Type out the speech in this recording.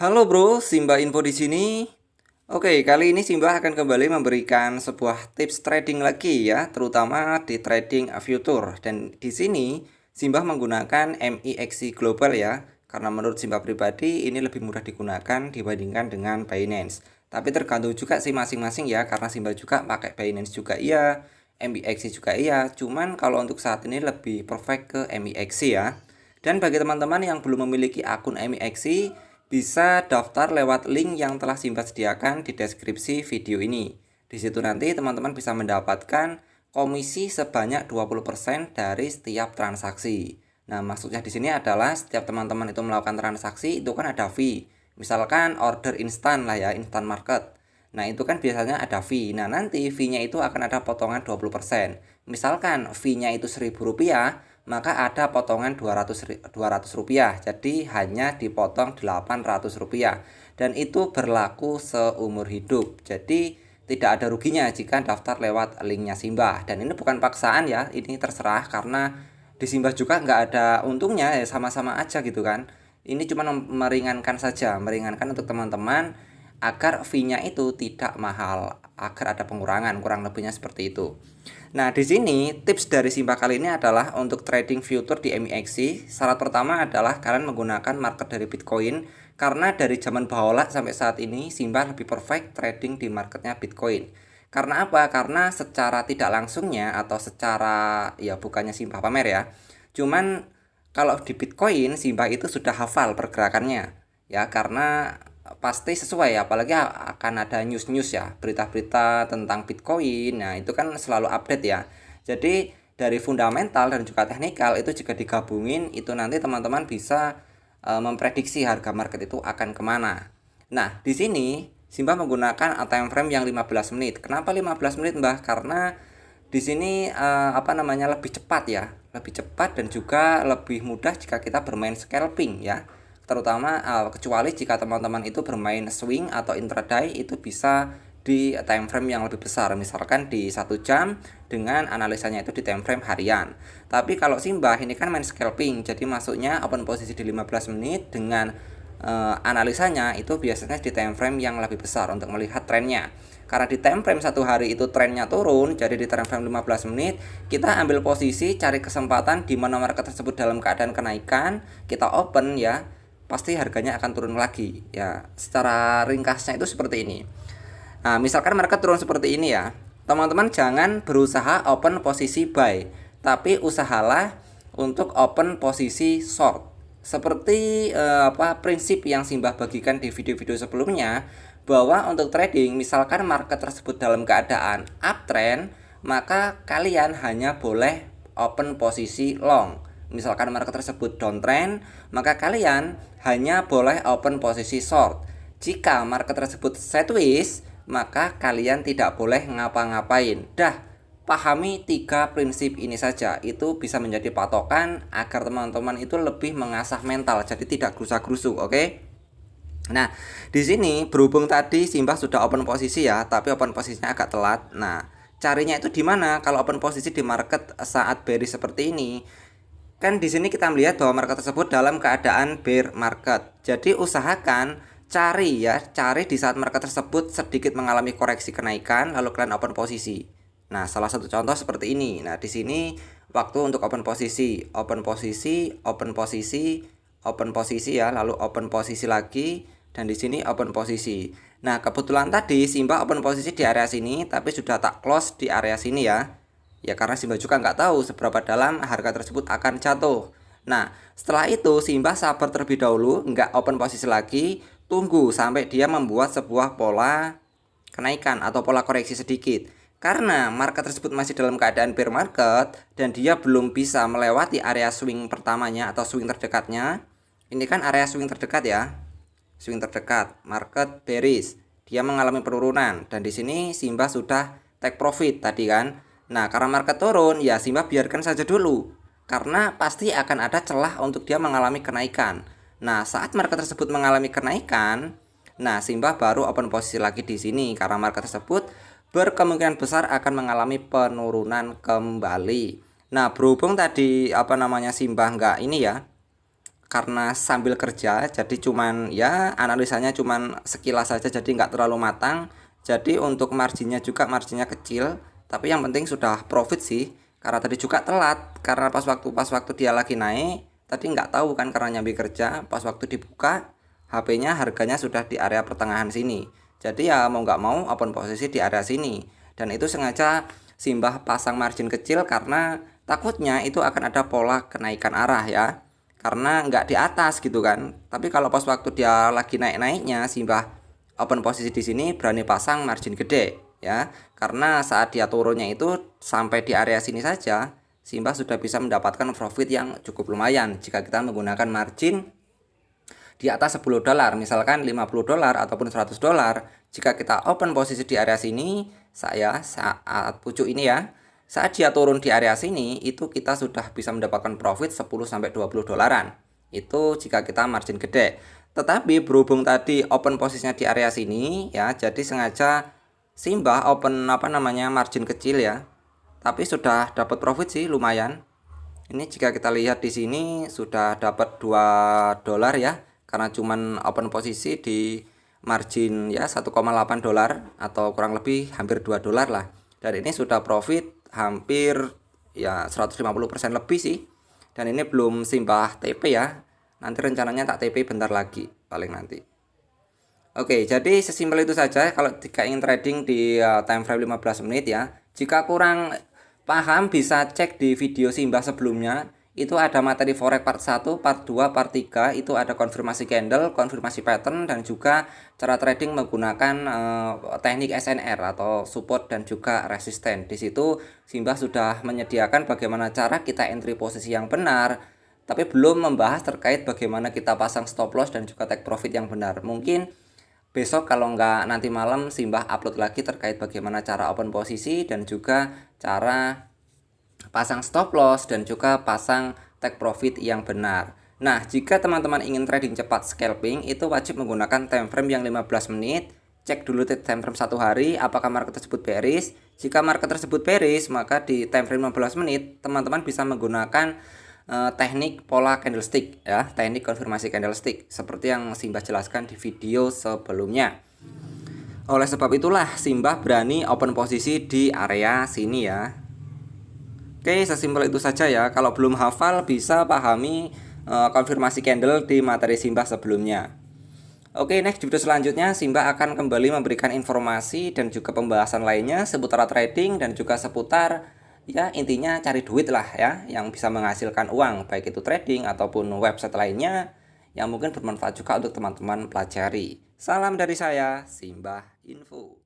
Halo bro, Simba Info di sini. Oke, kali ini Simba akan kembali memberikan sebuah tips trading lagi ya, terutama di trading future. Dan di sini Simba menggunakan MIXC Global ya, karena menurut Simba pribadi ini lebih mudah digunakan dibandingkan dengan Binance. Tapi tergantung juga sih masing-masing ya, karena Simba juga pakai Binance juga iya, MIXC juga iya. Cuman kalau untuk saat ini lebih perfect ke MIXC ya. Dan bagi teman-teman yang belum memiliki akun MIXC, bisa daftar lewat link yang telah Simba sediakan di deskripsi video ini. Di situ nanti teman-teman bisa mendapatkan komisi sebanyak 20% dari setiap transaksi. Nah, maksudnya di sini adalah setiap teman-teman itu melakukan transaksi itu kan ada fee. Misalkan order instan lah ya, instant market. Nah, itu kan biasanya ada fee. Nah, nanti fee-nya itu akan ada potongan 20%. Misalkan fee-nya itu Rp1.000, maka ada potongan 200 rupiah. Jadi hanya dipotong 800 rupiah. Dan itu berlaku seumur hidup. Jadi tidak ada ruginya jika daftar lewat linknya Simba. Dan ini bukan paksaan ya, ini terserah karena di Simba juga nggak ada untungnya ya, sama-sama aja gitu kan. Ini cuma meringankan saja, meringankan untuk teman-teman agar fee-nya itu tidak mahal, agar ada pengurangan, kurang lebihnya seperti itu. Nah, di sini tips dari Simba kali ini adalah untuk trading future di MIXC. Syarat pertama adalah kalian menggunakan market dari Bitcoin, karena dari zaman bahola sampai saat ini Simba lebih perfect trading di marketnya Bitcoin. Karena apa? Karena secara tidak langsungnya atau secara ya bukannya Simba pamer ya. Cuman kalau di Bitcoin Simba itu sudah hafal pergerakannya. Ya, karena pasti sesuai ya, apalagi akan ada news-news ya, berita-berita tentang Bitcoin. Nah, itu kan selalu update ya. Jadi dari fundamental dan juga teknikal itu jika digabungin itu nanti teman-teman bisa memprediksi harga market itu akan kemana. Nah, di sini Simba menggunakan time frame yang 15 menit. Kenapa 15 menit, Mbah? Karena di sini lebih cepat ya, lebih cepat dan juga lebih mudah jika kita bermain scalping ya, terutama kecuali jika teman-teman itu bermain swing atau intraday, itu bisa di time frame yang lebih besar, misalkan di 1 jam dengan analisanya itu di time frame harian. Tapi kalau Simba ini kan main scalping, jadi masuknya open posisi di 15 menit dengan analisanya itu biasanya di time frame yang lebih besar untuk melihat trennya. Karena di time frame 1 hari itu trennya turun, jadi di time frame 15 menit kita ambil posisi, cari kesempatan di mana market tersebut dalam keadaan kenaikan, kita open ya, pasti harganya akan turun lagi. Ya, secara ringkasnya itu seperti ini. Nah, misalkan market turun seperti ini ya, teman-teman jangan berusaha open posisi buy, tapi usahalah untuk open posisi short. Seperti prinsip yang Simbah bagikan di video-video sebelumnya, bahwa untuk trading misalkan market tersebut dalam keadaan uptrend, maka kalian hanya boleh open posisi long. Misalkan market tersebut downtrend, maka kalian hanya boleh open posisi short. Jika market tersebut sideways, maka kalian tidak boleh ngapa-ngapain. Dah, pahami 3 prinsip ini saja, itu bisa menjadi patokan agar teman-teman itu lebih mengasah mental, jadi tidak gerusa-gerusu, oke? Nah, di sini berhubung tadi Simbah sudah open posisi ya, tapi open posisinya agak telat. Nah, carinya itu di mana? Kalau open posisi di market saat bearish seperti ini, kan di sini kita melihat bahwa market tersebut dalam keadaan bear market. Jadi usahakan cari di saat market tersebut sedikit mengalami koreksi kenaikan, lalu kalian open posisi. Nah, salah satu contoh seperti ini. Nah, di sini waktu untuk open posisi, open posisi, open posisi, open posisi ya, lalu open posisi lagi, dan di sini open posisi. Nah, kebetulan tadi Simba open posisi di area sini, tapi sudah tak close di area sini ya. Ya karena Simba juga nggak tahu seberapa dalam harga tersebut akan jatuh. Nah, setelah itu Simba sabar terlebih dahulu, nggak open posisi lagi, tunggu sampai dia membuat sebuah pola kenaikan atau pola koreksi sedikit. Karena market tersebut masih dalam keadaan bear market dan dia belum bisa melewati area swing pertamanya atau swing terdekatnya. Ini kan area swing terdekat ya. Swing terdekat, market bearish. Dia mengalami penurunan dan di sini Simba sudah take profit tadi kan. Nah, karena market turun, ya Simba biarkan saja dulu. Karena pasti akan ada celah untuk dia mengalami kenaikan. Nah, saat market tersebut mengalami kenaikan, nah Simba baru open posisi lagi di sini karena market tersebut berkemungkinan besar akan mengalami penurunan kembali. Nah, berhubung tadi Simba nggak ini ya, karena sambil kerja, jadi cuman ya analisanya cuman sekilas saja, jadi nggak terlalu matang. Jadi untuk marginnya juga marginnya kecil, tapi yang penting sudah profit sih. Karena tadi juga telat, karena pas waktu dia lagi naik, tadi nggak tahu kan karena nyambi kerja, pas waktu dibuka HP-nya harganya sudah di area pertengahan sini. Jadi ya mau nggak mau open posisi di area sini. Dan itu sengaja Simbah pasang margin kecil karena takutnya itu akan ada pola kenaikan arah ya, karena nggak di atas gitu kan. Tapi kalau pas waktu dia lagi naik-naiknya, Simbah open posisi di sini berani pasang margin gede ya, karena saat dia turunnya itu sampai di area sini saja, Simbah sudah bisa mendapatkan profit yang cukup lumayan jika kita menggunakan margin di atas $10, misalkan $50 ataupun $100. Jika kita open posisi di area sini, saat pucuk ini ya, saat dia turun di area sini, itu kita sudah bisa mendapatkan profit 10-20 dolaran. Itu jika kita margin gede. Tetapi berhubung tadi open posisinya di area sini ya, jadi sengaja Simbah open margin kecil ya. Tapi sudah dapat profit sih lumayan. Ini jika kita lihat di sini sudah dapat $2 ya, karena cuman open posisi di margin ya 1,8 dolar atau kurang lebih hampir $2 lah. Dan ini sudah profit hampir ya 150% lebih sih. Dan ini belum Simbah TP ya. Nanti rencananya tak TP bentar lagi paling nanti. Oke, jadi sesimpel itu saja kalau jika ingin trading di time frame 15 menit ya. Jika kurang paham bisa cek di video Simbah sebelumnya. Itu ada materi forex part 1, part 2, part 3. Itu ada konfirmasi candle, konfirmasi pattern, dan juga cara trading menggunakan teknik SNR atau support dan juga resisten. Di situ Simbah sudah menyediakan bagaimana cara kita entry posisi yang benar, tapi belum membahas terkait bagaimana kita pasang stop loss dan juga take profit yang benar. Mungkin besok kalau nggak nanti malam Simbah upload lagi terkait bagaimana cara open posisi dan juga cara pasang stop loss dan juga pasang take profit yang benar. Nah, jika teman-teman ingin trading cepat scalping, itu wajib menggunakan time frame yang 15 menit. Cek dulu time frame 1 hari apakah market tersebut bearish. Jika market tersebut bearish, maka di time frame 15 menit teman-teman bisa menggunakan teknik pola candlestick ya, teknik konfirmasi candlestick seperti yang Simbah jelaskan di video sebelumnya. Oleh sebab itulah Simbah berani open posisi di area sini ya. Oke, sesimpel itu saja ya. Kalau belum hafal bisa pahami konfirmasi candle di materi Simbah sebelumnya. Oke, next di video selanjutnya Simbah akan kembali memberikan informasi dan juga pembahasan lainnya seputar trading dan juga seputar ya intinya cari duit lah ya, yang bisa menghasilkan uang, baik itu trading ataupun website lainnya yang mungkin bermanfaat juga untuk teman-teman pelajari. Salam dari saya, Simbah Info.